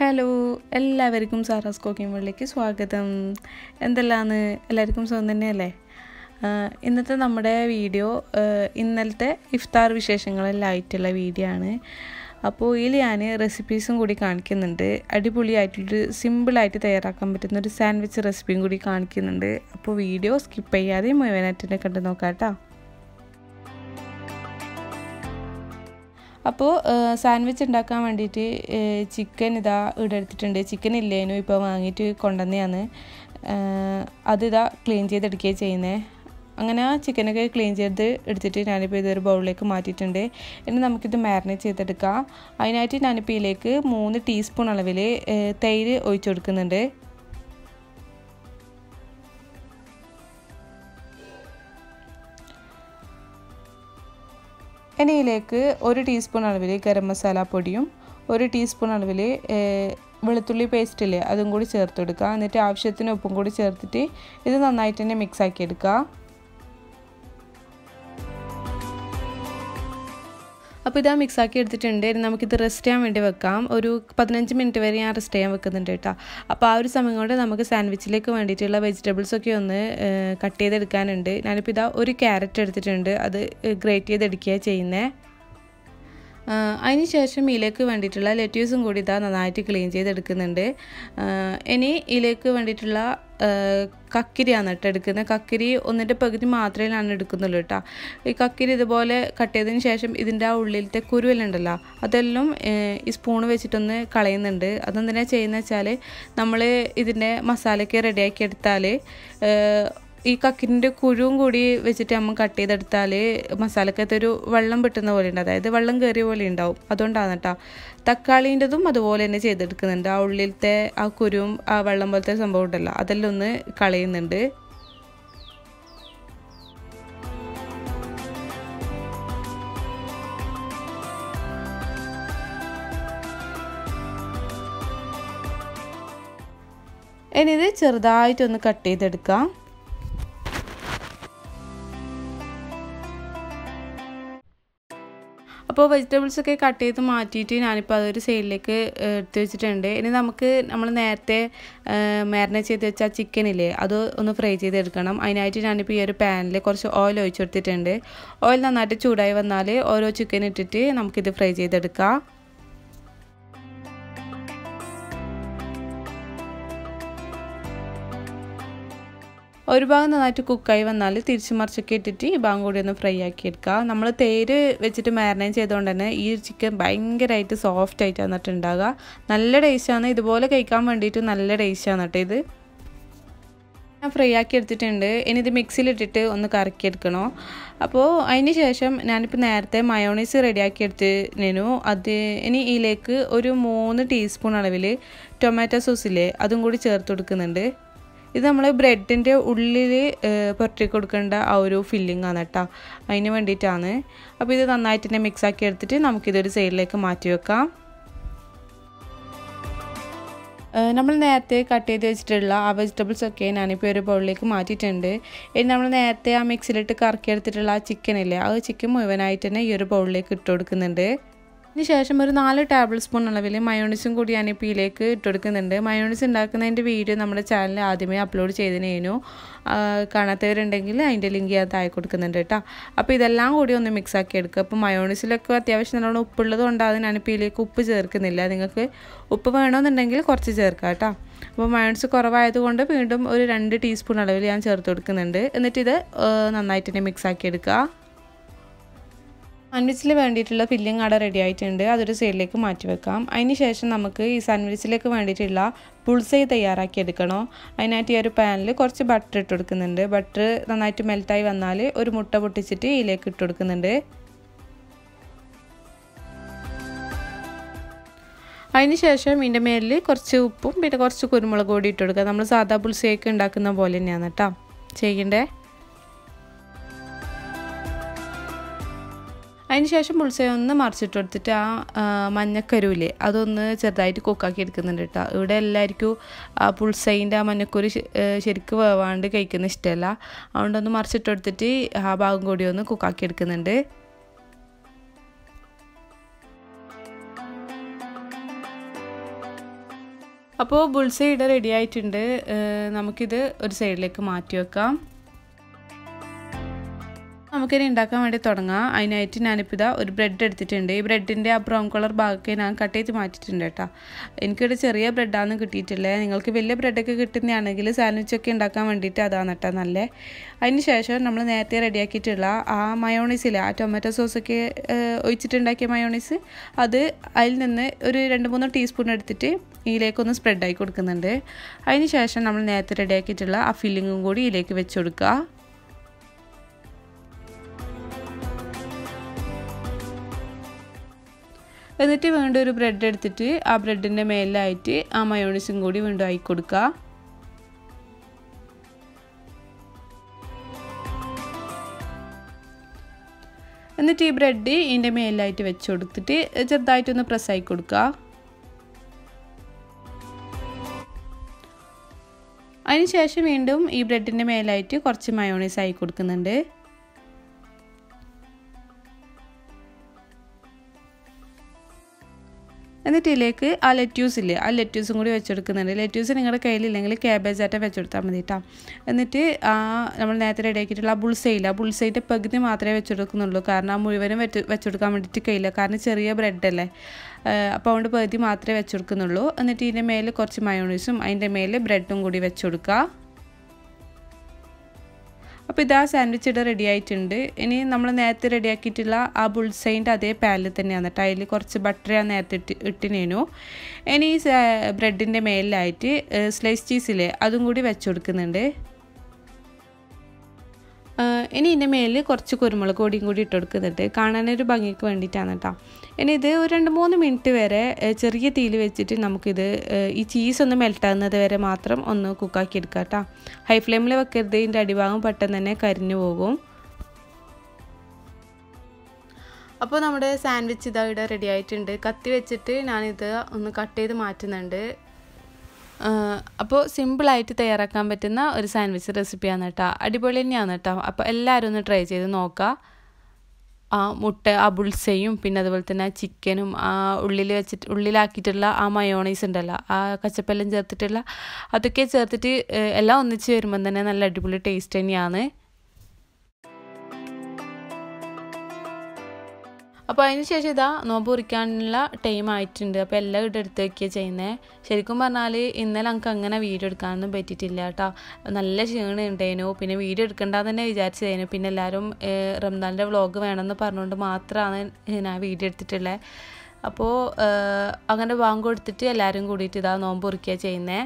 Hello എല്ലാവർക്കും Sara's cooking വീഡിയോയിലേക്ക് സ്വാഗതം. എന്തെല്ലാമാണ് എല്ലാവർക്കും സുഖം തന്നെയല്ലേ? ഇന്നത്തെ നമ്മുടെ വീഡിയോ ഇന്നലത്തെ ഇഫ്താർ വിശേഷങ്ങളെല്ലാം ആയിട്ടുള്ള വീഡിയോ ആണ്. അപ്പോൾ ഇതിൽ ഞാൻ റെസിപ്പീസും കൂടി കാണിക്കുന്നുണ്ട്. അടിപൊളിയായിട്ടൊരു സിമ്പിളായിട്ട് തയ്യാറാക്കാൻ പറ്റുന്ന ഒരു സാൻഡ്വിച്ച് റെസിപ്പിയും കൂടി കാണിക്കുന്നുണ്ട്. അപ്പോൾ വീഡിയോ സ്കിപ്പ് ചെയ്യാതെ മുഴുവനായിട്ട് കണ്ടു നോക്കാം കേട്ടോ. അപ്പോൾ സാൻഡ്വിച്ച് ഉണ്ടാക്കാൻ വേണ്ടിയിട്ട് ചിക്കൻ ഇതാ ഇവിടെ എടുത്തിട്ടുണ്ട്. ചിക്കൻ ഇല്ലേനു, ഇപ്പോൾ വാങ്ങിയിട്ട് കൊണ്ടുവന്നെയാണ്. അതിതാ ക്ലീൻ ചെയ്തെടുക്കുകയാണ് ചെയ്യുന്നത്. അങ്ങനെ ആ ചിക്കനൊക്കെ ക്ലീൻ ചെയ്ത് എടുത്തിട്ട് ഞാനിപ്പോൾ ഇതൊരു ബൗളിലേക്ക് മാറ്റിയിട്ടുണ്ട്. ഇനി നമുക്കിത് മാരിനേറ്റ് ചെയ്തെടുക്കാം. അതിനായിട്ട് ഞാനിപ്പോൾ ഇതിലേക്ക് 3 ടീസ്പൂൺ അളവിൽ തൈര് ഒഴിച്ചു കൊടുക്കുന്നുണ്ട്. ഇനി ഇതിലേക്ക് 1 ടീസ്പൂൺ അളവിൽ ഗരം മസാല പൊടിയും 1 ടീസ്പൂൺ അളവിൽ വെളുത്തുള്ളി പേസ്റ്റില്ലേ അതും കൂടി ചേർത്ത് കൊടുക്കുക. എന്നിട്ട് ആവശ്യത്തിന് ഉപ്പും കൂടി ചേർത്തിട്ട് ഇത് നന്നായിട്ട് തന്നെ മിക്സ് ആക്കി എടുക്കുക. അപ്പോൾ ഇതാ മിക്സ് ആക്കി എടുത്തിട്ടുണ്ട്. നമുക്കിത് റെസ്റ്റ് ചെയ്യാൻ വേണ്ടി വെക്കാം. ഒരു 15 മിനിറ്റ് വരെ ഞാൻ റെസ്റ്റ് ചെയ്യാൻ വെക്കുന്നുണ്ട് കേട്ടോ. അപ്പോൾ ആ ഒരു സമയം കൊണ്ട് നമുക്ക് സാൻഡ്വിച്ചിലേക്ക് വേണ്ടിയിട്ടുള്ള വെജിറ്റബിൾസൊക്കെ ഒന്ന് കട്ട് ചെയ്തെടുക്കാനുണ്ട്. ഞാനിപ്പോൾ ഇതാ ഒരു ക്യാരറ്റ് എടുത്തിട്ടുണ്ട്. അത് ഗ്രേറ്റ് ചെയ്തെടുക്കുകയാണ് ചെയ്യുന്നത്. അതിന് ശേഷം ഇതിലേക്ക് വേണ്ടിയിട്ടുള്ള ലെറ്റ്യൂസും കൂടി ഇതാ നന്നായിട്ട് ക്ലീൻ ചെയ്തെടുക്കുന്നുണ്ട്. ഇനി ഇതിലേക്ക് വേണ്ടിയിട്ടുള്ള കക്കിരിയാണ് കേട്ടോ എടുക്കുന്നത്. കക്കിരി 1.5 പകുതി മാത്രമേ ഞാൻ എടുക്കുന്നുള്ളൂ കേട്ടോ. ഈ കക്കിരി ഇതുപോലെ കട്ട് ചെയ്തതിന് ശേഷം ഇതിൻ്റെ ആ ഉള്ളിലത്തെ കുരുവെല്ലാം ഉണ്ടല്ലോ അതെല്ലാം ഈ സ്പൂണ് വെച്ചിട്ടൊന്ന് കളയുന്നുണ്ട്. അതെന്തിനാണ് ചെയ്യുന്നത് വെച്ചാൽ നമ്മൾ ഇതിൻ്റെ മസാലയ്ക്ക് റെഡിയാക്കി എടുത്താൽ ഈ കക്കിരിൻ്റെ കുരുവും കൂടി വെച്ചിട്ട് നമ്മൾ കട്ട് ചെയ്തെടുത്താൽ മസാലക്കകത്തൊരു വെള്ളം പെട്ടുന്ന പോലെ ഉണ്ട്, അതായത് വെള്ളം കയറിയ പോലെ ഉണ്ടാവും. അതുകൊണ്ടാണ് കേട്ടോ. തക്കാളീൻ്റെതും അതുപോലെ തന്നെ ചെയ്തെടുക്കുന്നുണ്ട്. ആ ഉള്ളിലത്തെ ആ കുരുവും ആ വെള്ളം പോലത്തെ സംഭവം ഉണ്ടല്ലോ അതെല്ലാം ഒന്ന് കളയുന്നുണ്ട്. ഇനി ഇത് ചെറുതായിട്ടൊന്ന് കട്ട് ചെയ്തെടുക്കാം. അപ്പോൾ വെജിറ്റബിൾസൊക്കെ കട്ട് ചെയ്ത് മാറ്റിയിട്ട് ഞാനിപ്പോൾ അതൊരു സൈഡിലേക്ക് എടുത്ത് വെച്ചിട്ടുണ്ട്. ഇനി നമ്മൾ നേരത്തെ മാരിനേറ്റ് ചെയ്ത് വെച്ച ചിക്കനില്ലേ അത് ഒന്ന് ഫ്രൈ ചെയ്തെടുക്കണം. അതിനായിട്ട് ഞാനിപ്പോൾ ഈ ഒരു പാനിൽ കുറച്ച് ഓയിൽ ഒഴിച്ചു കൊടുത്തിട്ടുണ്ട്. ഓയിൽ നന്നായിട്ട് ചൂടായി വന്നാൽ ഓരോ ചിക്കൻ ഇട്ടിട്ട് നമുക്കിത് ഫ്രൈ ചെയ്തെടുക്കാം. ഒരു ഭാഗം നന്നായിട്ട് കുക്കായി വന്നാൽ തിരിച്ചു മറിച്ചൊക്കെ ഇട്ടിട്ട് ഈ ഭാഗം കൂടി ഒന്ന് ഫ്രൈ ആക്കി എടുക്കുക. നമ്മൾ തേര് വെച്ചിട്ട് മാരിനേറ്റ് ചെയ്തുകൊണ്ട് തന്നെ ഈ ചിക്കൻ ഭയങ്കരമായിട്ട് സോഫ്റ്റ് ആയിട്ടാണ് എന്നിട്ട് ഉണ്ടാകുക. നല്ല ടേസ്റ്റാണ്. ഇതുപോലെ കഴിക്കാൻ വേണ്ടിയിട്ട് നല്ല ടേസ്റ്റാണ് കേട്ടോ ഇത്. ഞാൻ ഫ്രൈ ആക്കി എടുത്തിട്ടുണ്ട്. ഇനി ഇത് മിക്സിയിലിട്ടിട്ട് ഒന്ന് കറക്കിയെടുക്കണോ. അപ്പോൾ അതിന് ശേഷം ഞാനിപ്പോൾ നേരത്തെ മയോണൈസ് റെഡിയാക്കി എടുത്തിനു. ഇനി ഇതിലേക്ക് ഒരു 3 ടീസ്പൂൺ അളവിൽ ടൊമാറ്റോ സോസില്ലേ അതും കൂടി ചേർത്ത് കൊടുക്കുന്നുണ്ട്. ഇത് നമ്മൾ ബ്രെഡിൻ്റെ ഉള്ളിൽ പുരട്ടി കൊടുക്കേണ്ട ആ ഒരു ഫില്ലിംഗ് ആണ് കേട്ടോ, അതിന് വേണ്ടിയിട്ടാണ്. അപ്പോൾ ഇത് നന്നായിട്ട് തന്നെ മിക്സ് ആക്കി എടുത്തിട്ട് നമുക്കിതൊരു സൈഡിലേക്ക് മാറ്റി വെക്കാം. നമ്മൾ നേരത്തെ കട്ട് ചെയ്ത് വെച്ചിട്ടുള്ള ആ വെജിറ്റബിൾസൊക്കെ ഞാനിപ്പോൾ ഒരു ബൗളിലേക്ക് മാറ്റിയിട്ടുണ്ട്. ഇനി നമ്മൾ നേരത്തെ ആ മിക്സിയിലിട്ട് കറക്കിയെടുത്തിട്ടുള്ള ആ ചിക്കനില്ലേ ആ ചിക്കൻ മുഴുവനായിട്ട് തന്നെ ഈ ഒരു ബൗളിലേക്ക് ഇട്ട് കൊടുക്കുന്നുണ്ട്. അതിന് ശേഷം ഒരു 4 ടേബിൾ സ്പൂൺ അളവിൽ മയോണൈസും കൂടി ഞാനിപ്പോൾ ഇതിലേക്ക് ഇട്ട് കൊടുക്കുന്നുണ്ട്. മയോണൈസ് ഉണ്ടാക്കുന്നതിൻ്റെ വീഡിയോ നമ്മുടെ ചാനലിൽ ആദ്യമേ അപ്ലോഡ് ചെയ്തതിനു. കാണാത്തവരുണ്ടെങ്കിൽ അതിൻ്റെ ലിങ്ക് ഞാൻ താഴെ കൊടുക്കുന്നുണ്ട് കേട്ടോ. അപ്പോൾ ഇതെല്ലാം കൂടി ഒന്ന് മിക്സ് ആക്കി എടുക്കുക. അപ്പോൾ മയോണൈസിലൊക്കെ അത്യാവശ്യം നല്ലോണം ഉപ്പുള്ളത് കൊണ്ടാണ് ഞാനിപ്പോൾ ഇതിലേക്ക് ഉപ്പ് ചേർക്കുന്നില്ല. നിങ്ങൾക്ക് ഉപ്പ് വേണമെന്നുണ്ടെങ്കിൽ കുറച്ച് ചേർക്കാം കേട്ടോ. അപ്പോൾ മയോണൈസ് കുറവായതുകൊണ്ട് വീണ്ടും ഒരു 2 ടീസ്പൂൺ അളവിൽ ഞാൻ ചേർത്ത് കൊടുക്കുന്നുണ്ട്. എന്നിട്ടിത് നന്നായിട്ട് തന്നെ മിക്സ് ആക്കി എടുക്കുക. സാൻഡ്വിച്ചിൽ വേണ്ടിയിട്ടുള്ള ഫില്ലിംഗ് അവിടെ റെഡി ആയിട്ടുണ്ട്. അതൊരു സൈഡിലേക്ക് മാറ്റി വെക്കാം. അതിന് ശേഷം നമുക്ക് ഈ സാൻഡ്വിച്ചിലേക്ക് വേണ്ടിയിട്ടുള്ള പുൾസൈ തയ്യാറാക്കി എടുക്കണോ. അതിനായിട്ട് ഈ ഒരു പാനിൽ കുറച്ച് ബട്ടർ ഇട്ട് കൊടുക്കുന്നുണ്ട്. ബട്ടർ നന്നായിട്ട് മെൽറ്റായി വന്നാൽ ഒരു മുട്ട പൊട്ടിച്ചിട്ട് ഇതിലേക്ക് ഇട്ട് കൊടുക്കുന്നുണ്ട്. അതിന് ശേഷം ഇതിൻ്റെ മേലിൽ കുറച്ച് ഉപ്പും പിന്നെ കുറച്ച് കുരുമുളക് പൊടി ഇട്ട് കൊടുക്കുക. നമ്മൾ സാധാ പുൾസൈയൊക്കെ ഉണ്ടാക്കുന്ന പോലെ തന്നെയാണ് കേട്ടോ ചെയ്യണ്ടേ. അതിന് ശേഷം പുൾസൈ ഒന്ന് മറിച്ചിട്ട് കൊടുത്തിട്ട് ആ മഞ്ഞക്കരുവില്ലേ അതൊന്ന് ചെറുതായിട്ട് കുക്കാക്കി എടുക്കുന്നുണ്ട് കേട്ടോ. ഇവിടെ എല്ലാവർക്കും ആ പുൾസൈൻ്റെ ആ മഞ്ഞക്കുരു ശരിക്കും വേവാണ്ട് കഴിക്കുന്ന ഇഷ്ടമല്ല. അതുകൊണ്ടൊന്ന് മറിച്ചിട്ട് കൊടുത്തിട്ട് ആ ഭാഗം കൂടി ഒന്ന് കുക്കാക്കി എടുക്കുന്നുണ്ട്. അപ്പോൾ ബുൾസൈ ഇവിടെ റെഡി ആയിട്ടുണ്ട്. നമുക്കിത് ഒരു സൈഡിലേക്ക് മാറ്റി വെക്കാം. നമുക്കിനി ഉണ്ടാക്കാൻ വേണ്ടി തുടങ്ങാം. അതിനായിട്ട് ഞാനിപ്പോൾ ഇതാ ഒരു ബ്രെഡ് എടുത്തിട്ടുണ്ട്. ഈ ബ്രെഡിൻ്റെ ആ ബ്രൗൺ കളർ ഭാഗമൊക്കെ ഞാൻ കട്ട് ചെയ്ത് മാറ്റിയിട്ടുണ്ട് കേട്ടോ. എനിക്കിവിടെ ചെറിയ ബ്രെഡാണ് കിട്ടിയിട്ടില്ലേ. നിങ്ങൾക്ക് വലിയ ബ്രെഡൊക്കെ കിട്ടുന്നതാണെങ്കിൽ സാൻഡ്വിച്ചൊക്കെ ഉണ്ടാക്കാൻ വേണ്ടിയിട്ട് അതാണ് കേട്ടോ നല്ല. അതിന് ശേഷം നമ്മൾ നേരത്തെ റെഡിയാക്കിയിട്ടുള്ള ആ മയോണൈസിലെ ആ ടൊമാറ്റോ സോസൊക്കെ ഒഴിച്ചിട്ടുണ്ടാക്കിയ മയോണൈസ്, അത് അതിൽ നിന്ന് ഒരു 2-3 ടീസ്പൂൺ എടുത്തിട്ട് ഇതിലേക്കൊന്ന് സ്പ്രെഡായി കൊടുക്കുന്നുണ്ട്. അതിന് ശേഷം നമ്മൾ നേരത്തെ റെഡിയാക്കിയിട്ടുള്ള ആ ഫില്ലിങ്ങും കൂടി ഇതിലേക്ക് വെച്ച് കൊടുക്കുക. എന്നിട്ട് വീണ്ടും ഒരു ബ്രെഡ് എടുത്തിട്ട് ആ ബ്രെഡിൻ്റെ മേലായിട്ട് ആ മയോണൈസും കൂടി വീണ്ടും ആയി കൊടുക്കുക. എന്നിട്ട് ഈ ബ്രെഡ് ഇതിൻ്റെ മേലായിട്ട് വെച്ച് കൊടുത്തിട്ട് ചെറുതായിട്ടൊന്ന് പ്രസ്സായി കൊടുക്കുക. അതിന് ശേഷം വീണ്ടും ഈ ബ്രെഡിൻ്റെ മേലായിട്ട് കുറച്ച് മയോണൈസ് ആയി കൊടുക്കുന്നുണ്ട്. എന്നിട്ട് ഇതിലേക്ക് ആ ലെറ്റ്യൂസ് ഇല്ലേ, ആ ലെറ്റ്യൂസും കൂടി വെച്ചെടുക്കുന്നുണ്ട്. ലെറ്റ്യൂസ് നിങ്ങളുടെ കയ്യിലില്ലെങ്കിൽ ക്യാബേജ് ആയിട്ട് വെച്ചെടുത്താൽ മതി കേട്ടോ. എന്നിട്ട് നമ്മൾ നേരത്തെ റെഡിയാക്കിയിട്ടുള്ള ആ ബുൾസൈയില്ല, ആ ബുൾസൈൻ്റെ പകുതി മാത്രമേ വെച്ചെടുക്കുന്നുള്ളൂ. കാരണം ആ മുഴുവനും വെച്ചെടുക്കാൻ വേണ്ടിയിട്ട് കഴിയില്ല, കാരണം ചെറിയ ബ്രെഡല്ലേ. അപ്പോൾ അതുകൊണ്ട് പകുതി മാത്രമേ വെച്ചെടുക്കുന്നുള്ളൂ. എന്നിട്ട് ഇതിൻ്റെ മേലെ കുറച്ച് മയോണൈസും അതിൻ്റെ മേലെ ബ്രെഡും കൂടി വെച്ചെടുക്കുക. അപ്പോൾ ഇതാ സാൻഡ്വിച്ച് ഇവിടെ റെഡി ആയിട്ടുണ്ട്. ഇനി നമ്മൾ നേരത്തെ റെഡിയാക്കിയിട്ടുള്ള ആ ബുൾസൈൻ്റെ അതേ പാനിൽ തന്നെയാണ് കേട്ടോ. അതിൽ കുറച്ച് ബട്ടർ ഞാൻ നേരത്തെ ഇട്ടിനേനു. ഇനി ഈ ബ്രെഡിൻ്റെ മേലിലായിട്ട് സ്ലൈസ് ചീസില്ലേ, അതും കൂടി വെച്ച് കൊടുക്കുന്നുണ്ട്. ഇനി ഇതിൻ്റെ മേലിൽ കുറച്ച് കുരുമുളക് പൊടിയും കൂടി ഇട്ട് കൊടുക്കുന്നുണ്ട്, കാണാനൊരു ഭംഗിക്ക് വേണ്ടിയിട്ടാണ് കേട്ടോ. ഇനി ഇത് ഒരു 2-3 മിനിറ്റ് വരെ ചെറിയ തീയിൽ വെച്ചിട്ട് നമുക്കിത് ഈ ചീസ് ഒന്ന് മെൽട്ടാകുന്നത് വരെ മാത്രം ഒന്ന് കുക്കാക്കി എടുക്കാം കേട്ടോ. ഹൈ ഫ്ലെയിമിൽ വെക്കരുത്, ഇതിൻ്റെ അടിഭാഗം പെട്ടെന്ന് തന്നെ കരിഞ്ഞു പോകും. അപ്പോൾ നമ്മുടെ സാൻഡ്വിച്ച് ഇതാ ഇവിടെ റെഡി ആയിട്ടുണ്ട്. കത്തി വെച്ചിട്ട് ഞാനിത് ഒന്ന് കട്ട് ചെയ്ത് മാറ്റുന്നുണ്ട്. അപ്പോൾ സിമ്പിളായിട്ട് തയ്യാറാക്കാൻ പറ്റുന്ന ഒരു സാൻഡ്വിച്ച് റെസിപ്പിയാണ് കേട്ടോ. അടിപൊളി തന്നെയാണ് കേട്ടോ. അപ്പോൾ എല്ലാവരും ഒന്ന് ട്രൈ ചെയ്ത് നോക്കുക. ആ മുട്ട, ആ ബുൾസയും പിന്നെ അതുപോലെ തന്നെ ചിക്കനും ആ ഉള്ളിലാക്കിയിട്ടുള്ള ആ മയോണൈസ് ഉണ്ടല്ലോ, ആ കച്ചപ്പെല്ലാം ചേർത്തിട്ടുള്ള അതൊക്കെ ചേർത്തിട്ട് എല്ലാം ഒന്നിച്ച് വരുമ്പം തന്നെ നല്ല അടിപൊളി ടേസ്റ്റ് തന്നെയാണ്. അപ്പോൾ അതിന് ശേഷം ഇതാ നോമ്പ് കുറിക്കാനുള്ള ടൈം ആയിട്ടുണ്ട്. അപ്പോൾ എല്ലാം ഇവിടെ എടുത്ത് വയ്ക്കുക ചെയ്യുന്നത്. ശരിക്കും പറഞ്ഞാൽ ഇന്നലെ നമുക്ക് അങ്ങനെ വീഡിയോ എടുക്കാനൊന്നും പറ്റിയിട്ടില്ല കേട്ടോ. നല്ല ക്ഷീണം ഉണ്ടായിരുന്നു. പിന്നെ വീഡിയോ എടുക്കണ്ടെന്ന് തന്നെ വിചാരിച്ചതായിരുന്നു. പിന്നെ എല്ലാവരും റംദാൻ്റെ വ്ളോഗ് വേണമെന്ന് പറഞ്ഞുകൊണ്ട് മാത്രമാണ് ഞാൻ വീഡിയോ എടുത്തിട്ടുള്ളത്. അപ്പോൾ അങ്ങനെ ബാങ്ക് കൊടുത്തിട്ട് എല്ലാവരും കൂടിയിട്ട് ഇതാ നോമ്പ് കുറിക്കുക ചെയ്യുന്നത്.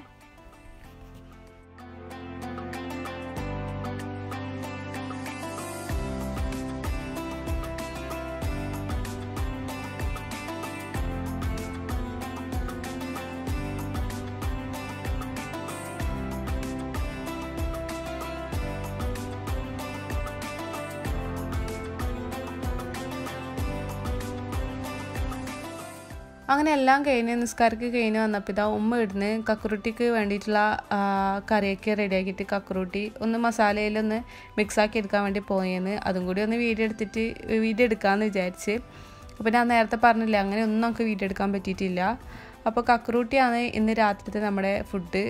അങ്ങനെ എല്ലാം കഴിഞ്ഞ് നിസ്കാരക്ക് കഴിഞ്ഞ് വന്നപ്പോൾ ഇതാ ഉമ്മ ഇടുന്ന് കക്കുറുട്ടിക്ക് വേണ്ടിയിട്ടുള്ള കറിയൊക്കെ റെഡിയാക്കിയിട്ട് കക്കുറുട്ടി ഒന്ന് മസാലയിലൊന്ന് മിക്സാക്കി എടുക്കാൻ വേണ്ടി പോയെന്ന്, അതും കൂടി ഒന്ന് വീഡിയോ എടുക്കാമെന്ന് വിചാരിച്ച്. അപ്പോൾ ഞാൻ നേരത്തെ പറഞ്ഞില്ല, അങ്ങനെ ഒന്നും നമുക്ക് വീഡിയോ എടുക്കാൻ പറ്റിയിട്ടില്ല. അപ്പോൾ കക്കുറുട്ടിയാണ് ഇന്ന് രാത്രിത്തെ നമ്മുടെ ഫുഡ്.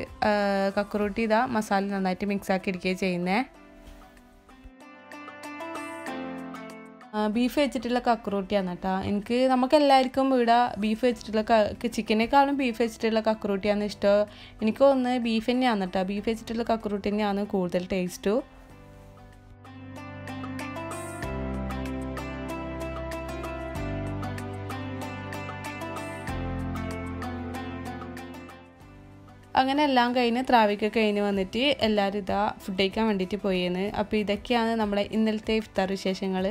കക്കുറുട്ടി ഇതാ മസാല നന്നായിട്ട് മിക്സാക്കി എടുക്കുകയാണ് ചെയ്യുന്നത്. ബീഫ് വെച്ചിട്ടുള്ള കക്കുറൂട്ടിയാണ് കേട്ടോ. നമുക്കെല്ലാവർക്കും ഇവിടെ ബീഫ് വെച്ചിട്ടുള്ള ചിക്കനേക്കാളും ബീഫ് വെച്ചിട്ടുള്ള കക്കുറൂട്ടിയാണ് ഇഷ്ടം. എനിക്ക് തോന്നുന്നത് ബീഫ് തന്നെയാണ് കേട്ടോ. ബീഫ് വെച്ചിട്ടുള്ള കക്കുറൂട്ടി തന്നെയാണ് കൂടുതൽ ടേസ്റ്റ്. അങ്ങനെ എല്ലാം കഴിഞ്ഞ് ത്രാവിക്ക് കഴിഞ്ഞ് വന്നിട്ട് എല്ലാവരും ഇതാ ഫുഡ് കഴിക്കാൻ വേണ്ടിയിട്ട് പോയെന്ന്. അപ്പോൾ ഇതൊക്കെയാണ് നമ്മുടെ ഇന്നലത്തെ ഇഫ്താർ വിശേഷങ്ങൾ.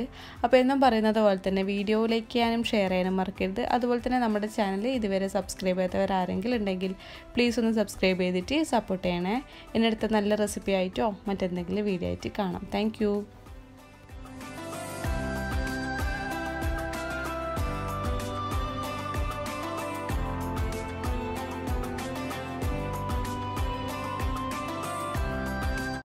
അപ്പോൾ എന്നും പറയുന്നത് പോലെ തന്നെ വീഡിയോ ലൈക്ക് ചെയ്യാനും ഷെയർ ചെയ്യാനും മറക്കരുത്. അതുപോലെ തന്നെ നമ്മുടെ ചാനൽ ഇതുവരെ സബ്സ്ക്രൈബ് ചെയ്യാത്തവർ ആരെങ്കിലും ഉണ്ടെങ്കിൽ പ്ലീസ് ഒന്ന് സബ്സ്ക്രൈബ് ചെയ്തിട്ട് സപ്പോർട്ട് ചെയ്യണേ. എന്നെ അടുത്ത നല്ല റെസിപ്പി ആയിട്ടോ മറ്റെന്തെങ്കിലും വീഡിയോ ആയിട്ട് കാണാം. താങ്ക്